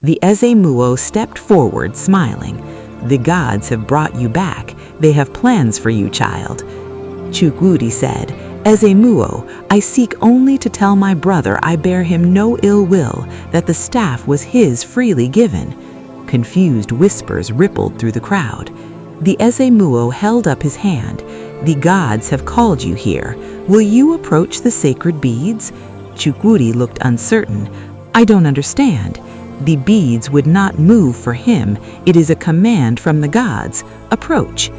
The Ezemuo stepped forward, smiling. "The gods have brought you back. They have plans for you, child." Chukwudi said, "Ezemuo, I seek only to tell my brother I bear him no ill will, that the staff was his freely given." Confused whispers rippled through the crowd. The Ezemuo held up his hand. "The gods have called you here. Will you approach the sacred beads?" Chukwudi looked uncertain. "I don't understand." "The beads would not move for him. It is a command from the gods. Approach."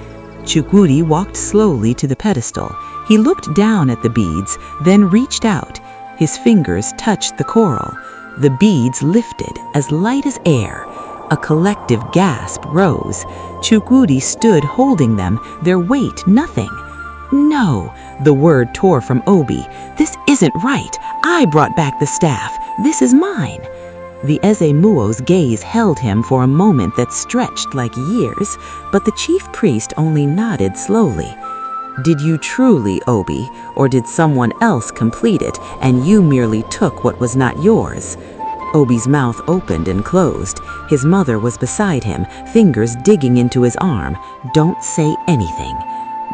Chukwudi walked slowly to the pedestal. He looked down at the beads, then reached out. His fingers touched the coral. The beads lifted, as light as air. A collective gasp rose. Chukwudi stood holding them, their weight nothing. "No," the word tore from Obi. "This isn't right. I brought back the staff. This is mine." The Ezemuo's gaze held him for a moment that stretched like years, but the chief priest only nodded slowly. "Did you truly, Obi, or did someone else complete it and you merely took what was not yours?" Obi's mouth opened and closed. His mother was beside him, fingers digging into his arm. "Don't say anything."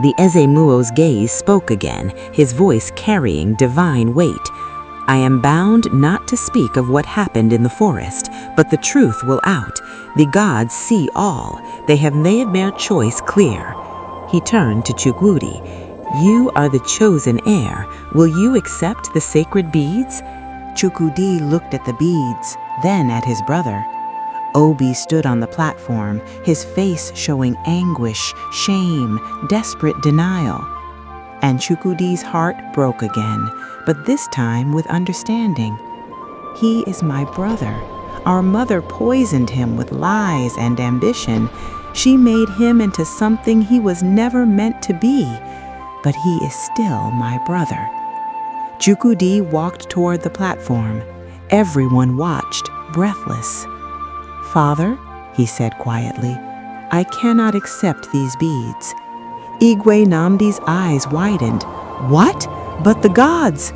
The Ezemuo's gaze spoke again, his voice carrying divine weight. "I am bound not to speak of what happened in the forest, but the truth will out. The gods see all. They have made their choice clear." He turned to Chukwudi. "You are the chosen heir. Will you accept the sacred beads?" Chukwudi looked at the beads, then at his brother. Obi stood on the platform, his face showing anguish, shame, desperate denial. And Chukwudi's heart broke again, but this time with understanding. "He is my brother. Our mother poisoned him with lies and ambition. She made him into something he was never meant to be, but he is still my brother." Chukwudi walked toward the platform. Everyone watched, breathless. "Father," he said quietly, "I cannot accept these beads." Igwe Namdi's eyes widened. "What? But the gods!"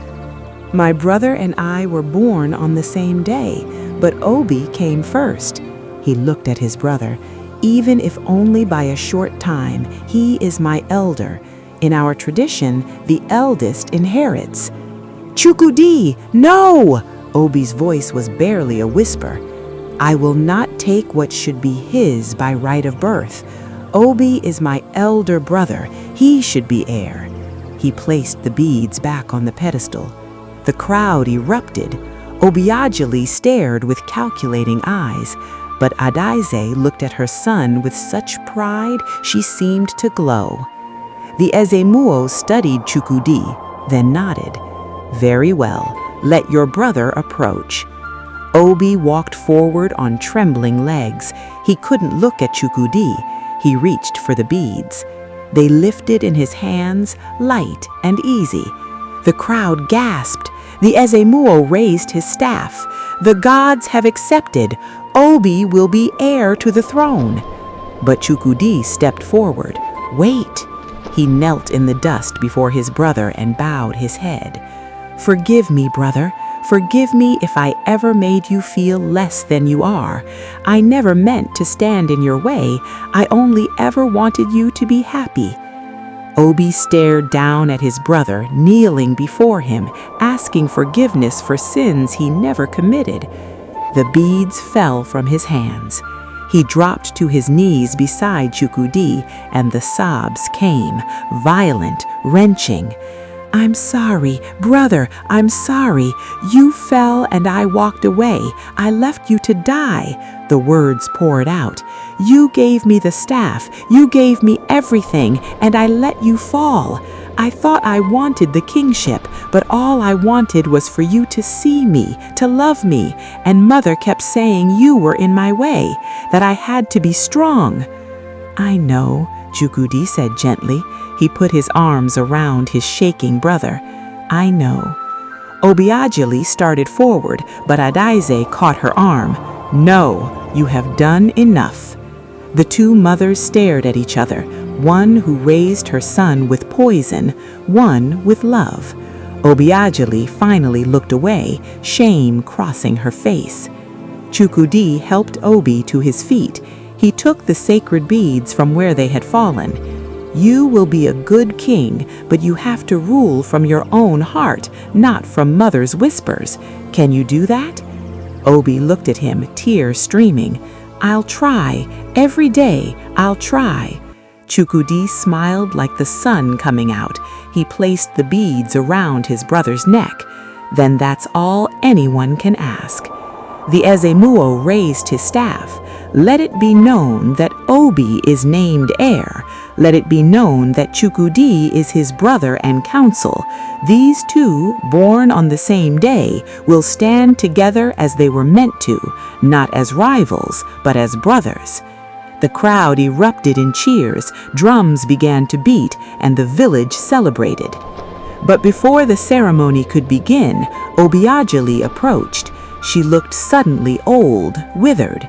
"My brother and I were born on the same day, but Obi came first." He looked at his brother. "Even if only by a short time, he is my elder. In our tradition, the eldest inherits." "Chukwudi, no!" Obi's voice was barely a whisper. "I will not take what should be his by right of birth. Obi is my elder brother. He should be heir." He placed the beads back on the pedestal. The crowd erupted. Obiajali stared with calculating eyes, but Adaize looked at her son with such pride she seemed to glow. The Ezemuo studied Chukwudi, then nodded. "Very well, let your brother approach." Obi walked forward on trembling legs. He couldn't look at Chukwudi. He reached for the beads. They lifted in his hands, light and easy. The crowd gasped. The Ezemuo raised his staff. "The gods have accepted. Obi will be heir to the throne." But Chukwudi stepped forward. "Wait." He knelt in the dust before his brother and bowed his head. "Forgive me, brother. Forgive me if I ever made you feel less than you are. I never meant to stand in your way. I only ever wanted you to be happy." Obi stared down at his brother, kneeling before him, asking forgiveness for sins he never committed. The beads fell from his hands. He dropped to his knees beside Chukwudi, and the sobs came, violent, wrenching. "I'm sorry, brother, I'm sorry. You fell and I walked away. I left you to die." The words poured out. "You gave me the staff, you gave me everything, and I let you fall. I thought I wanted the kingship, but all I wanted was for you to see me, to love me, and Mother kept saying you were in my way, that I had to be strong." "I know," Chukwudi said gently. He put his arms around his shaking brother. "I know." Obiajali started forward, but Adaize caught her arm. "No, you have done enough." The two mothers stared at each other, one who raised her son with poison, one with love. Obiajali finally looked away, shame crossing her face. Chukwudi helped Obi to his feet. He took the sacred beads from where they had fallen. You will be a good king, but you have to rule from your own heart, not from mother's whispers. Can you do that? Obi looked at him, tears streaming. I'll try. Every day, I'll try. Chukwudi smiled like the sun coming out. He placed the beads around his brother's neck. Then that's all anyone can ask. The Ezemuo raised his staff. Let it be known that Obi is named heir. Let it be known that Chukwudi is his brother and counsel. These two, born on the same day, will stand together as they were meant to, not as rivals, but as brothers. The crowd erupted in cheers, drums began to beat, and the village celebrated. But before the ceremony could begin, Obiajali approached. She looked suddenly old, withered.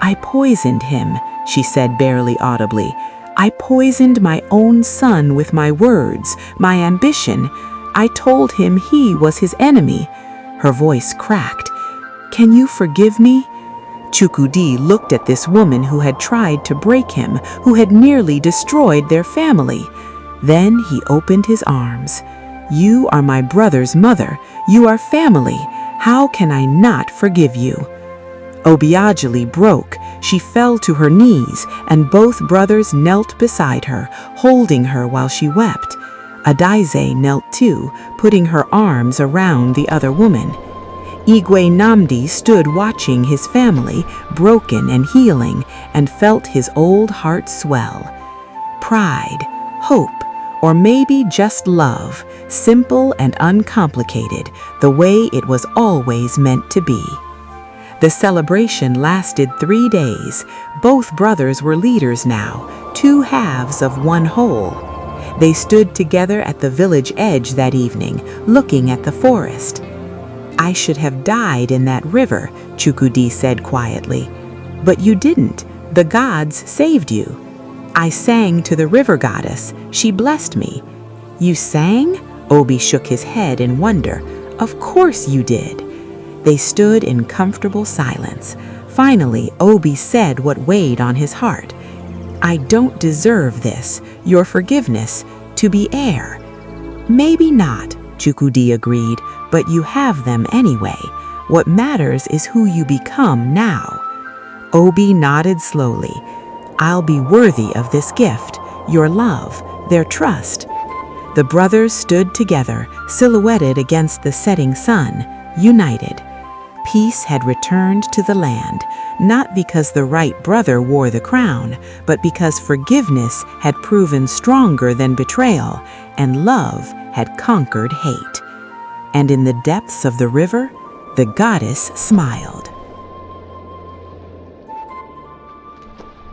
I poisoned him, she said barely audibly. I poisoned my own son with my words, my ambition. I told him he was his enemy. Her voice cracked. Can you forgive me? Chukwudi looked at this woman who had tried to break him, who had nearly destroyed their family. Then he opened his arms. You are my brother's mother. You are family. How can I not forgive you? Obiajali broke. She fell to her knees, and both brothers knelt beside her, holding her while she wept. Adaize knelt too, putting her arms around the other woman. Igwe Namdi stood watching his family, broken and healing, and felt his old heart swell. Pride, hope, or maybe just love, simple and uncomplicated, the way it was always meant to be. The celebration lasted 3 days. Both brothers were leaders now, two halves of one whole. They stood together at the village edge that evening, looking at the forest. I should have died in that river, Chukwudi said quietly. But you didn't. The gods saved you. I sang to the river goddess. She blessed me. You sang? Obi shook his head in wonder. Of course you did. They stood in comfortable silence. Finally, Obi said what weighed on his heart. I don't deserve this, your forgiveness, to be heir. Maybe not, Chukwudi agreed, but you have them anyway. What matters is who you become now. Obi nodded slowly. I'll be worthy of this gift, your love, their trust. The brothers stood together, silhouetted against the setting sun, united. Peace had returned to the land, not because the right brother wore the crown, but because forgiveness had proven stronger than betrayal, and love had conquered hate. And in the depths of the river, the goddess smiled.